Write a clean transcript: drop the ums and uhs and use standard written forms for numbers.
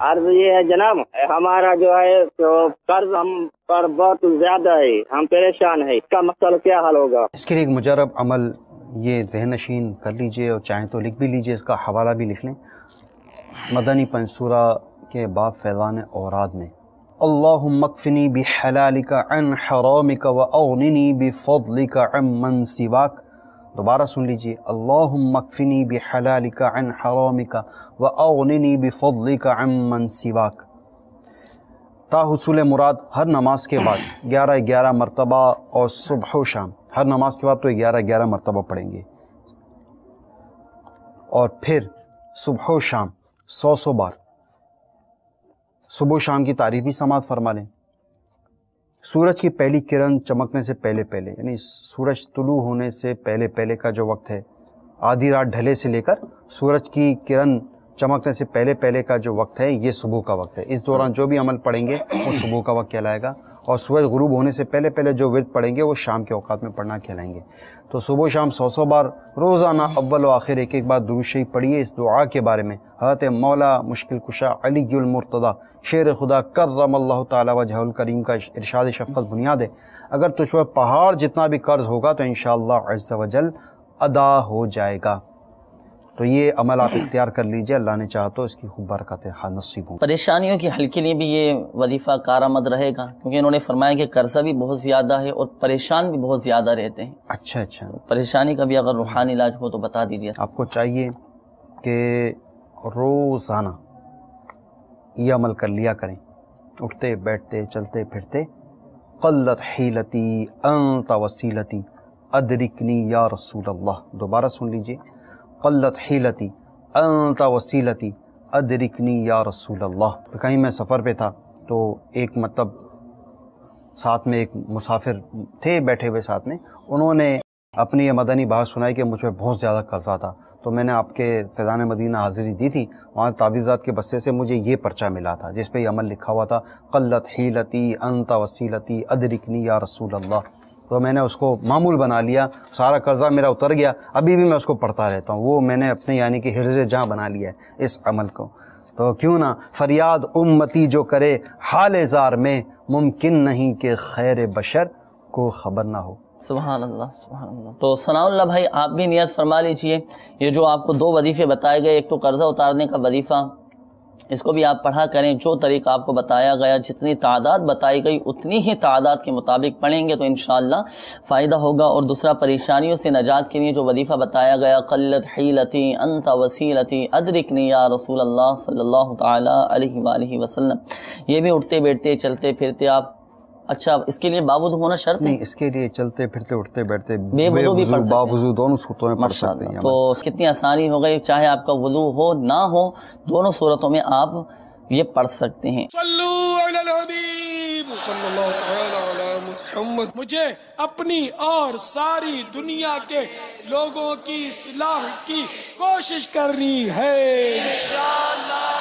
عرض یہ ہے جناب، ہمارا جو ہے تو قرض ہم پر بہت زیادہ ہے، ہم پریشان ہیں، اس کا مسئلہ کیا حل ہوگا؟ اس کے لیے ایک مجرب عمل یہ ذہن نشین کر لیجئے، اور چاہیں تو لکھ بھی لیجئے، اس کا حوالہ بھی لکھ لیں۔ مدنی پنسورہ کے باب فیضان اوراد میں اللہم اکفنی بحلالک عن حرامک واغننی بفضلک عن من سواک، دوبارہ سن لیجئے، اللہم اکفنی بحلالک عن حرامک واغننی بفضلک عن من سواک۔ تا حصول مراد ہر نماز کے بعد 11 مرتبہ، اور صبح و شام ہر نماز کے بعد تو 11 مرتبہ پڑھیں گے، اور پھر صبح و شام 100 بار صبح و شام کی تعریف بھی سماعت فرما لیں۔ سورج کی پہلی کرن چمکنے سے پہلے یعنی سورج طلوع ہونے سے پہلے کا جو وقت ہے، آدھی رات ڈھلے سے لے کر سورج کی کرن چمکنے سے پہلے کا جو وقت ہے، یہ صبح کا وقت ہے۔ اس دوران جو بھی عمل پڑھیں گے وہ صبح کا وقت کہلائے گا، اور سورج غروب ہونے سے پہلے جو ورد پڑھیں گے وہ شام کے اوقات میں پڑھنا کہلائیں گے۔ تو صبح و شام 100 بار روزانہ اول و آخر ایک بار درود شریف پڑھیے۔ اس دعا کے بارے میں حضرت مولا مشکل کشا علی المرتضی شیر خدا کرم اللہ تعالی وجہ الکریم کا ارشاد شفقت بنیاد ہے، اگر تجھ پر پہاڑ جتنا بھی قرض ہوگا تو انشاءاللہ عز و جل ادا ہو جائے گا۔ تو یہ عمل آپ اختیار کر لیجئے، اللہ نے چاہا تو اس کی خوب برکتیں نصیب ہوں۔ پریشانیوں کے حل کے لیے بھی یہ وظیفہ کارآمد رہے گا، کیونکہ انہوں نے فرمایا کہ قرضہ بھی بہت زیادہ ہے اور پریشان بھی بہت زیادہ رہتے ہیں۔ اچھا پریشانی کا بھی اگر روحانی علاج ہو تو بتا دیجیے۔ آپ کو چاہیے کہ روزانہ یہ عمل کر لیا کریں، اٹھتے بیٹھتے چلتے پھرتے، قلت حیلتی انت وسیلتی ادرکنی یا رسول اللہ، دوبارہ سن لیجئے، قلت حیلتی انت وسیلتی ادرکنی یا رسول اللہ۔ کہیں میں سفر پہ تھا تو ایک ساتھ میں ایک مسافر تھے بیٹھے ہوئے ساتھ میں، انہوں نے اپنی یہ مدنی بات سنائی کہ مجھ پہ بہت زیادہ قرضہ تھا، تو میں نے آپ کے فیضان مدینہ حاضری دی تھی، وہاں تعویذات کے بسے سے مجھے یہ پرچہ ملا تھا جس پہ یہ عمل لکھا ہوا تھا، قلت حیلتی انت وسیلتی ادرکنی یا رسول اللہ۔ تو میں نے اس کو معمول بنا لیا، سارا قرضہ میرا اتر گیا، ابھی بھی میں اس کو پڑھتا رہتا ہوں، وہ میں نے اپنے یعنی کہ حرز جاں بنا لیا ہے اس عمل کو۔ تو کیوں نہ فریاد امتی جو کرے حال زار میں، ممکن نہیں کہ خیر بشر کو خبر نہ ہو۔ سبحان اللہ سبحان اللہ۔ تو ثناء اللہ بھائی آپ بھی نیت فرما لیجئے، یہ جو آپ کو 2 وظیفے بتائے گئے، ایک تو قرضہ اتارنے کا وظیفہ، اس کو بھی آپ پڑھا کریں، جو طریقہ آپ کو بتایا گیا، جتنی تعداد بتائی گئی اتنی ہی تعداد کے مطابق پڑھیں گے تو انشاءاللہ فائدہ ہوگا۔ اور دوسرا پریشانیوں سے نجات کے لیے جو وظیفہ بتایا گیا، قلت حیلتی انت وسیلتی ادرکنی یا رسول اللہ صلی اللہ تعالی علیہ وآلہ وسلم، یہ بھی اٹھتے بیٹھتے چلتے پھرتے آپ، اچھا اس کے لیے باوضو ہونا شرط ہے؟ نہیں، اس کے لیے چلتے پھرتے اٹھتے بیٹھتے بے وضو بھی پڑھ سکتے ہیں، باوضو دونوں صورتوں میں پڑھ سکتے ہیں۔ تو کتنی آسانی ہو گئی، چاہے آپ کا وضو ہو نہ ہو، دونوں صورتوں میں آپ یہ پڑھ سکتے ہیں۔ صلو علی الحبیب صلی اللہ تعالی علی محمد۔ مجھے اپنی اور ساری دنیا کے لوگوں کی اصلاح کی کوشش کرنی ہے انشاءاللہ۔